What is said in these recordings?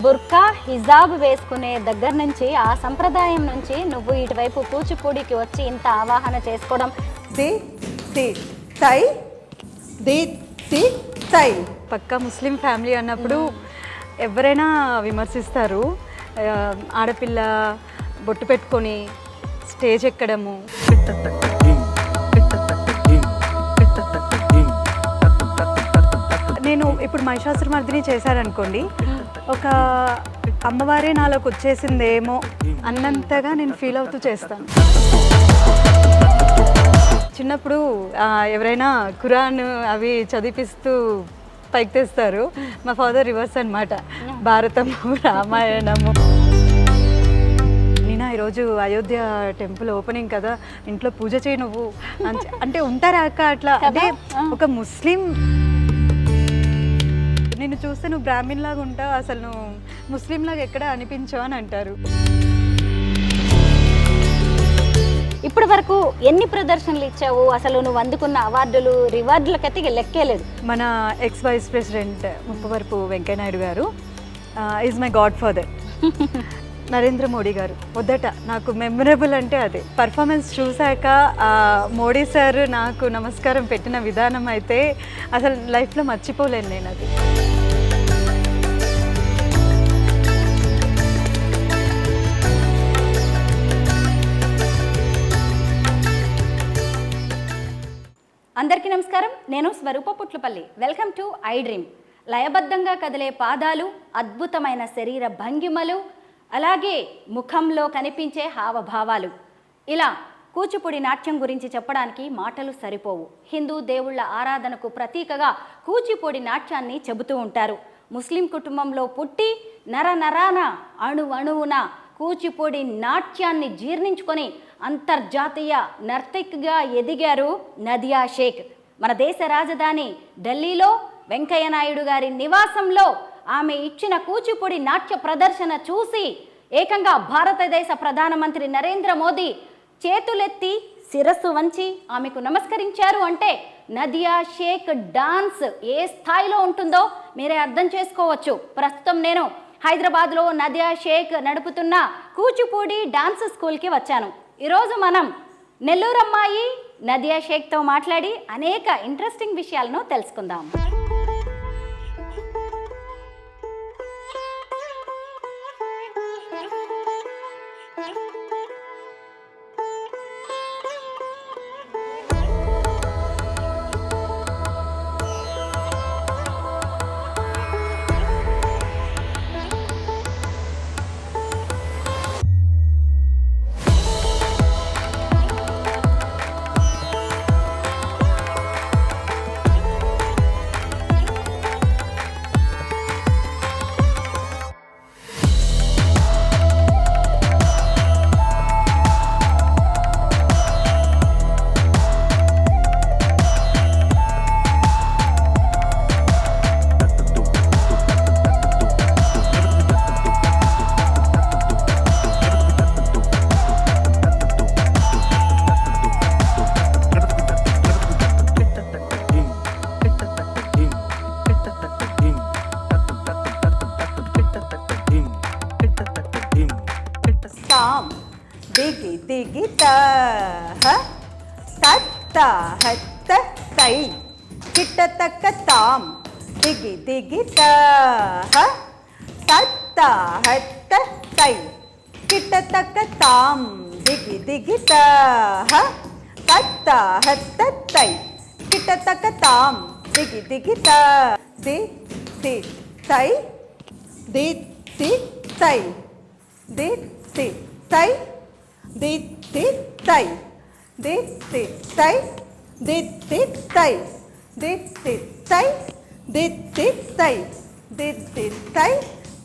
బుర్కా హిజాబ్ వేసుకునే దగ్గర నుంచి ఆ సంప్రదాయం నుంచి నువ్వు ఇటువైపు కూచిపూడికి వచ్చి ఇంత ఆవాహన చేసుకోవడం పక్కా ముస్లిం ఫ్యామిలీ అన్నప్పుడు ఎవరైనా విమర్శిస్తారు. ఆడపిల్ల బొట్టు పెట్టుకొని స్టేజ్ ఎక్కడము, నేను ఇప్పుడు మహిషాసురమర్దిని చేశారనుకోండి, ఒక అమ్మవారే నాలోకి వచ్చేసిందేమో అన్నంతగా నేను ఫీల్ అవుతూ చేస్తాను. చిన్నప్పుడు ఎవరైనా ఖురాన్ అవి చదివిపిస్తూ పైకి తెస్తారు. మా ఫాదర్ రివర్స్ అనమాట, భారతము రామాయణము. నేనా ఈరోజు అయోధ్య టెంపుల్ ఓపెనింగ్ కదా, ఇంట్లో పూజ చేయి నువ్వు అంటే ఉంటారా అక్క అట్లా. అంటే ఒక ముస్లిం నిన్ను చూస్తే నువ్వు బ్రాహ్మణ్ లాగా ఉంటావు, అసలు నువ్వు ముస్లిం లాగా ఎక్కడ అనిపించావు అని అంటారు. ఇప్పటి వరకు ఎన్ని ప్రదర్శనలు ఇచ్చావు? అసలు నువ్వు అందుకున్న అవార్డులు రివార్డులకైతే లెక్కేలేదు. మన ex vice president Muppavarapu Venkaiah Naidu గారు is my godfather. Narendra Modi గారు మొదట నాకు మెమరబుల్ అంటే అదే. పర్ఫార్మెన్స్ చూశాక మోడీ సార్ నాకు నమస్కారం పెట్టిన విధానం అయితే అసలు లైఫ్లో మర్చిపోలేను నేను అది. అందరికీ నమస్కారం, నేను Swaroopa Putlapalli. Welcome to I dream. లయబద్ధంగా కదిలే పాదాలు, అద్భుతమైన శరీర భంగిమలు, అలాగే ముఖంలో కనిపించే హావభావాలు, ఇలా కూచిపూడి నాట్యం గురించి చెప్పడానికి మాటలు సరిపోవు. హిందూ దేవుళ్ల ఆరాధనకు ప్రతీకగా కూచిపూడి నాట్యాన్ని చెబుతూ ఉంటారు. ముస్లిం కుటుంబంలో పుట్టి నరనరాన అణువున కూచిపూడి నాట్యాన్ని జీర్ణించుకొని అంతర్జాతీయ నర్తకిగా ఎదిగారు నదియా షేక్. మన దేశ రాజధాని ఢిల్లీలో వెంకయ్యనాయుడు గారి నివాసంలో ఆమె ఇచ్చిన కూచిపూడి నాట్య ప్రదర్శన చూసి ఏకంగా భారతదేశ ప్రధానమంత్రి నరేంద్ర మోదీ చేతులెత్తి శిరస్సు వంచి ఆమెకు నమస్కరించారు. అంటే నదియా షేక్ డాన్స్ ఏ స్థాయిలో ఉంటుందో మీరే అర్థం చేసుకోవచ్చు. ప్రస్తుతం నేను హైదరాబాద్లో నదియా షేక్ నడుపుతున్న కూచిపూడి డాన్స్ స్కూల్కి వచ్చాను. ఈరోజు మనం నెల్లూరు అమ్మాయి నదియా షేక్తో మాట్లాడి అనేక ఇంట్రెస్టింగ్ విషయాలను తెలుసుకుందాం. దిగి దిగి తత్త హత్త తై కిట్ట తక్క తాం దిగి దిగి తత్త హత్త తై కిట్ట తక్క తాం దిగి దిగి తత్త హత్త తై కిట్ట తక్క తాం దిగి దిగి ది తి తై ది తి తై ది తి తై ది తి తై ది తి తై ది తి తై ది తి తై ది తి తై ది తి తై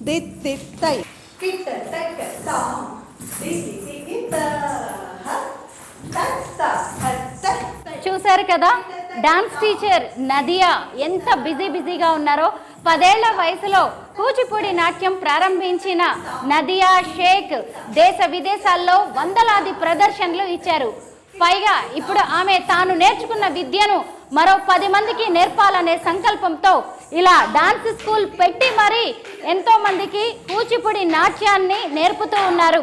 ది తి తై కిట్ట తక్క తాం దిగి దిగి తత్త హత్త. చూశారు కదా, డాన్స్ టీచర్ నదియా ఎంత బిజీగా ఉన్నారో. 10 ఏళ్ల వయసులో కూచిపూడి నాట్యం ప్రారంభించిన నదియా షేక్ దేశ విదేశాల్లో వందలాది ప్రదర్శనలు ఇచ్చారు. పైగా ఇప్పుడు ఆమె తాను నేర్చుకున్న విద్యను మరో 10 మందికి నేర్పాలనే సంకల్పంతో ఇలా డాన్స్ స్కూల్ పెట్టి మరి ఎంతో మందికి కూచిపూడి నాట్యాన్ని నేర్పుతూ ఉన్నారు.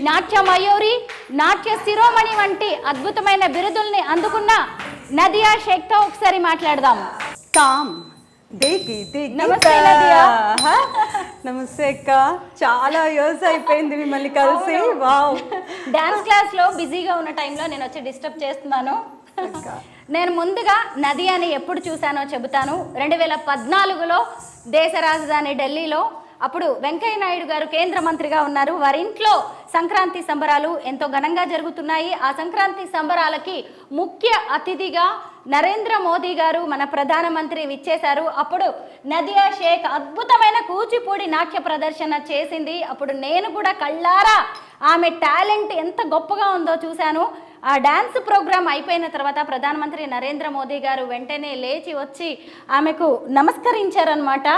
నాట్య మయూరి, నాట్య శిరోమణి వంటి అద్భుతమైన బిరుదుల్ని అందుకున్న నదియా షేక్తో ఒకసారి మాట్లాడదాం. తామ్ దేకి దేకి నమస్తే నదియా. నమస్తే అక్క, చాలా ఇయర్స్ అయిపోయింది మిమ్మల్ని కలిసి. వావ్, డాన్స్ క్లాస్ లో బిజీగా ఉన్న టైంలో నేను వచ్చి డిస్టర్బ్ చేస్తున్నాను. నేను ముందుగా నదియాని ఎప్పుడు చూశానో చెబుతాను. 2014లో దేశ రాజధాని ఢిల్లీలో అప్పుడు వెంకయ్య నాయుడు గారు కేంద్ర మంత్రిగా ఉన్నారు. వారి ఇంట్లో సంక్రాంతి సంబరాలు ఎంతో ఘనంగా జరుగుతున్నాయి. ఆ సంక్రాంతి సంబరాలకి ముఖ్య అతిథిగా నరేంద్ర మోదీ గారు మన ప్రధానమంత్రి విచ్చేశారు. అప్పుడు నదియా షేక్ అద్భుతమైన కూచిపూడి నాట్య ప్రదర్శన చేసింది. అప్పుడు నేను కూడా కళ్ళారా ఆమె టాలెంట్ ఎంత గొప్పగా ఉందో చూశాను. ఆ డ్యాన్స్ ప్రోగ్రామ్ అయిపోయిన తర్వాత ప్రధానమంత్రి నరేంద్ర మోదీ గారు వెంటనే లేచి వచ్చి ఆమెకు నమస్కరించారనమాట.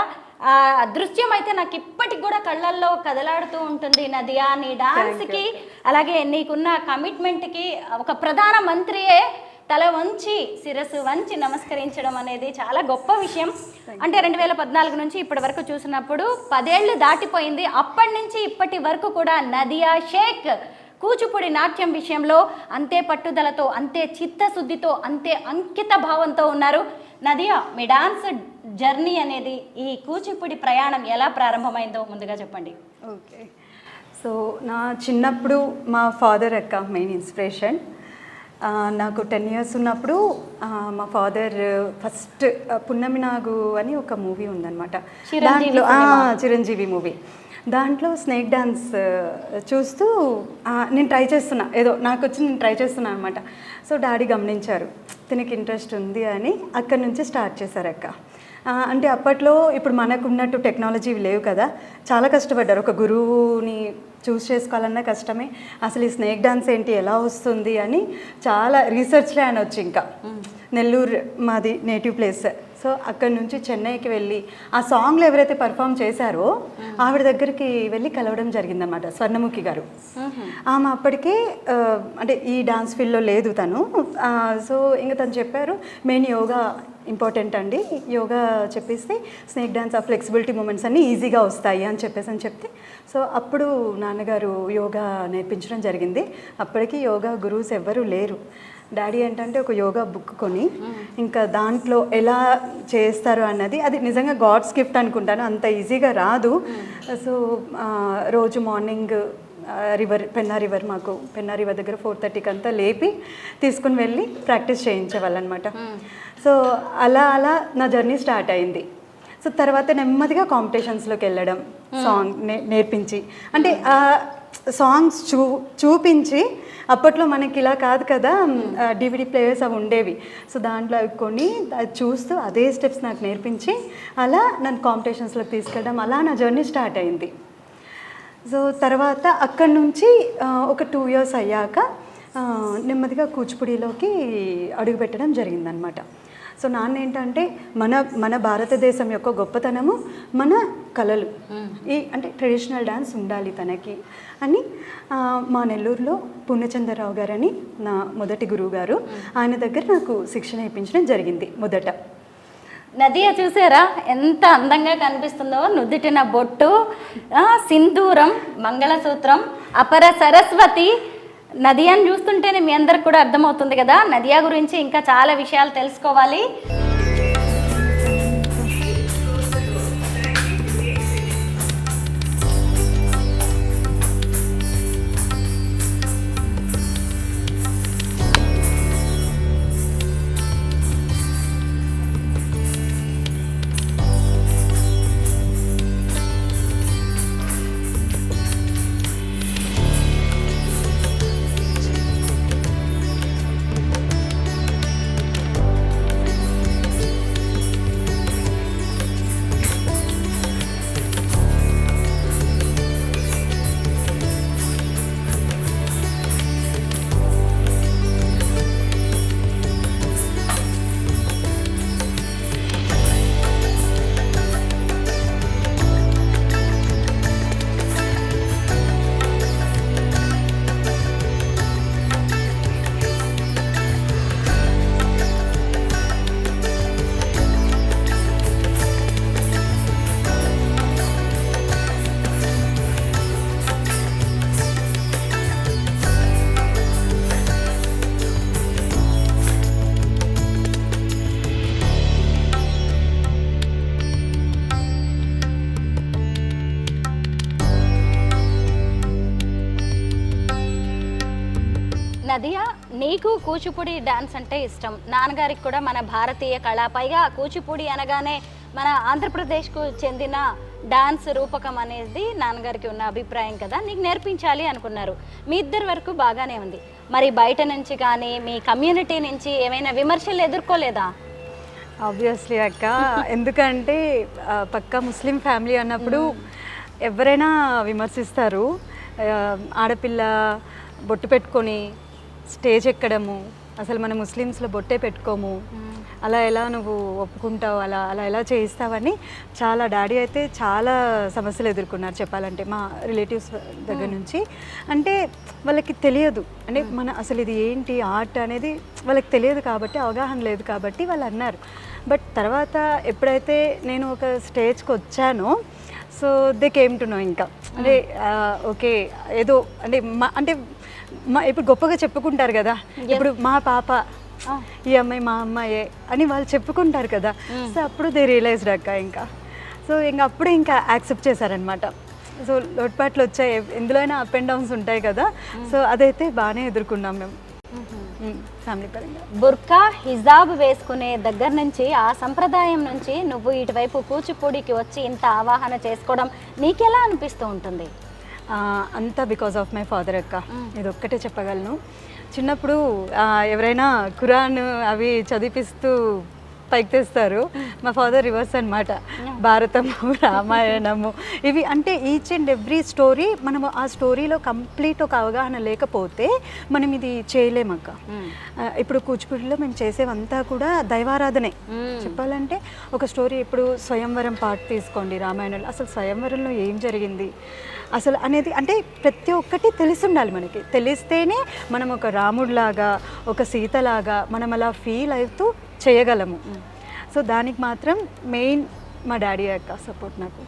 ఆ దృశ్యం అయితే నాకు ఇప్పటికి కూడా కళ్ళల్లో కదలాడుతూ ఉంటుంది. నదియా, నీ డాన్స్కి అలాగే నీకున్న కమిట్మెంట్కి ఒక ప్రధానమంత్రియే తల వంచి శిరస్సు వంచి నమస్కరించడం అనేది చాలా గొప్ప విషయం. అంటే 2014 నుంచి ఇప్పటి వరకు చూసినప్పుడు 10 ఏళ్ళు దాటిపోయింది. అప్పటి నుంచి ఇప్పటి వరకు కూడా నదియా షేక్ కూచిపూడి నాట్యం విషయంలో అంతే పట్టుదలతో, అంతే చిత్తశుద్ధితో, అంతే అంకిత భావంతో ఉన్నారు. నదియా, మీ డాన్స్ జర్నీ అనేది, ఈ కూచిపూడి ప్రయాణం ఎలా ప్రారంభమైందో ముందుగా చెప్పండి. ఓకే, సో నా చిన్నప్పుడు మా ఫాదర్ అక్క మెయిన్ ఇన్స్పిరేషన్. నాకు 10 ఇయర్స్ ఉన్నప్పుడు మా ఫాదర్ ఫస్ట్ పున్నమి నాగు అని ఒక మూవీ ఉందన్నమాట. దాంట్లో చిరంజీవి మూవీ, దాంట్లో స్నేక్ డాన్స్ చూస్తూ నేను ట్రై చేస్తున్నా, ఏదో నాకు వచ్చి నేను ట్రై చేస్తున్నాను అనమాట. సో డాడీ గమనించారు తినకి ఇంట్రెస్ట్ ఉంది అని, అక్కడి నుంచి స్టార్ట్ చేశారు అక్క. అంటే అప్పట్లో ఇప్పుడు మనకు ఉన్నట్టు టెక్నాలజీ లేవు కదా, చాలా కష్టపడ్డారు. ఒక గురువుని చూస్ చేసుకోవాలన్నా కష్టమే. అసలు ఈ స్నేక్ డాన్స్ ఏంటి, ఎలా వస్తుంది అని చాలా రీసెర్చ్లే అని వచ్చి, ఇంకా నెల్లూరు మాది నేటివ్ ప్లేస్. సో అక్కడి నుంచి చెన్నైకి వెళ్ళి ఆ సాంగ్లో ఎవరైతే పర్ఫామ్ చేశారో ఆవిడ దగ్గరికి వెళ్ళి కలవడం జరిగిందనమాట, స్వర్ణముఖి గారు. ఆమె అప్పటికే అంటే ఈ డాన్స్ ఫీల్డ్లో లేదు తను. సో ఇంకా తను చెప్పారు, మెయిన్ యోగా ఇంపార్టెంట్ అండి, యోగా చెప్పేస్తే స్నేక్ డాన్స్ ఆ ఫ్లెక్సిబిలిటీ మూమెంట్స్ అన్నీ ఈజీగా వస్తాయి అని చెప్తే, సో అప్పుడు నాన్నగారు యోగా నేర్పించడం జరిగింది. అప్పటికి యోగా గురువుస్ ఎవ్వరూ లేరు. డాడీ ఏంటంటే ఒక యోగా బుక్ కొని ఇంకా దాంట్లో ఎలా చేస్తారు అన్నది, అది నిజంగా గాడ్స్ గిఫ్ట్ అనుకుంటాను, అంత ఈజీగా రాదు. సో రోజు మార్నింగ్ పెన్నా రివర్, మాకు పెన్నా రివర్ దగ్గర 4:30కి అంతా లేపి తీసుకుని వెళ్ళి ప్రాక్టీస్ చేయించేవాళ్ళు అనమాట. సో అలా నా జర్నీ స్టార్ట్ అయింది. సో తర్వాత నెమ్మదిగా కాంపిటీషన్స్లోకి వెళ్ళడం, సాంగ్ నేర్పించి, అంటే సాంగ్స్ చూపించి, అప్పట్లో మనకి ఇలా కాదు కదా డివిడి ప్లేయర్స్ అవి ఉండేవి. సో దాంట్లో అవి కొని అది చూస్తూ అదే స్టెప్స్ నాకు నేర్పించి అలా నన్ను కాంపిటీషన్స్లోకి తీసుకెళ్ళడం, అలా నా జర్నీ స్టార్ట్ అయింది. సో తర్వాత అక్కడి నుంచి ఒక 2 ఇయర్స్ అయ్యాక నెమ్మదిగా కూచిపూడిలోకి అడుగుపెట్టడం జరిగిందనమాట. సో నాన్న ఏంటంటే మన భారతదేశం యొక్క గొప్పతనము మన కళలు, ఈ అంటే ట్రెడిషనల్ డ్యాన్స్ ఉండాలి తనకి అని మా నెల్లూరులో పూర్ణచంద్రరావు గారని నా మొదటి గురువు గారు, ఆయన దగ్గర నాకు శిక్షణ ఇప్పించడం జరిగింది మొదట. నదియా చూసారా ఎంత అందంగా కనిపిస్తుందో, నుదుటిన బొట్టు, సింధూరం, మంగళసూత్రం, అపర సరస్వతి. నదియాని చూస్తుంటేనే మీ అందరికి కూడా అర్థమవుతుంది కదా, నదియా గురించి ఇంకా చాలా విషయాలు తెలుసుకోవాలి. నదియా, నీకు కూచిపూడి డాన్స్ అంటే ఇష్టం, నాన్నగారికి కూడా మన భారతీయ కళ, పైగా కూచిపూడి అనగానే మన ఆంధ్రప్రదేశ్కు చెందిన డాన్స్ రూపకం అనేది నాన్నగారికి ఉన్న అభిప్రాయం కదా, నీకు నేర్పించాలి అనుకున్నారు. మీ ఇద్దరి వరకు బాగానే ఉంది, మరి బయట నుంచి కానీ మీ కమ్యూనిటీ నుంచి ఏమైనా విమర్శలు ఎదుర్కోలేదా? ఆబ్వియస్లీ అక్క, ఎందుకంటే పక్కా ముస్లిం ఫ్యామిలీ అన్నప్పుడు ఎవరైనా విమర్శిస్తారు. ఆడపిల్ల బొట్టు పెట్టుకొని స్టేజ్ ఎక్కడము, అసలు మన ముస్లిమ్స్లో బొట్టే పెట్టుకోము, అలా ఎలా నువ్వు ఒప్పుకుంటావు, అలా అలా ఎలా చేయిస్తావని చాలా డాడీ అయితే చాలా సమస్యలు ఎదుర్కొన్నారు చెప్పాలంటే, మా రిలేటివ్స్ దగ్గర నుంచి. అంటే వాళ్ళకి తెలియదు, అంటే మన అసలు ఇది ఏంటి ఆర్ట్ అనేది వాళ్ళకి తెలియదు కాబట్టి, అవగాహన లేదు కాబట్టి వాళ్ళు అన్నారు. బట్ తర్వాత ఎప్పుడైతే నేను ఒక స్టేజ్కి వచ్చానో, so they came to know. ఇంకా అంటే ఓకే ఏదో అంటే ఇప్పుడు గొప్పగా చెప్పుకుంటారు కదా, ఇప్పుడు మా పాప, ఈ అమ్మాయి మా అమ్మాయే అని వాళ్ళు చెప్పుకుంటారు కదా. సో అప్పుడు దే రియలైజ్డ్ అక్క, ఇంకా అప్పుడే ఇంకా యాక్సెప్ట్ చేశారనమాట. సో లోటుపాట్లు వచ్చాయి, ఎందులో అయినా అప్ అండ్ డౌన్స్ ఉంటాయి కదా. సో అదైతే బాగానే ఎదుర్కొన్నాం మేము ఫ్యామిలీ పరంగా. బుర్కా హిజాబ్ వేసుకునే దగ్గర నుంచి, ఆ సంప్రదాయం నుంచి నువ్వు ఇటువైపు కూచిపూడికి వచ్చి ఇంత ఆవాహన చేసుకోవడం నీకెలా అనిపిస్తూ ఉంటుంది? అంతా బికాజ్ ఆఫ్ మై ఫాదర్ అక్క, ఇది ఒక్కటే చెప్పగలను. చిన్నప్పుడు ఎవరైనా ఖురాన్ అవి చదివిపిస్తూ పైకి తెస్తారు, మా ఫాదర్ రివర్స్ అనమాట. భారతము, రామాయణము, ఇవి అంటే ఈచ్ అండ్ ఎవ్రీ స్టోరీ మనము ఆ స్టోరీలో కంప్లీట్ ఒక అవగాహన లేకపోతే మనం ఇది చేయలేమక్క. ఇప్పుడు కూచిపూడిలో మేము చేసేవంతా కూడా దైవారాధనే చెప్పాలంటే. ఒక స్టోరీ ఇప్పుడు స్వయంవరం పార్ట్ తీసుకోండి రామాయణంలో, అసలు స్వయంవరంలో ఏం జరిగింది అసలు అనేది, అంటే ప్రతి ఒక్కటి తెలిసి ఉండాలి మనకి. తెలిస్తేనే మనం ఒక రాముడిలాగా, ఒక సీతలాగా మనం అలా ఫీల్ అవుతూ చేయగలము. సో దానికి మాత్రం మెయిన్ మా డాడీ యొక్క సపోర్ట్ నాకు.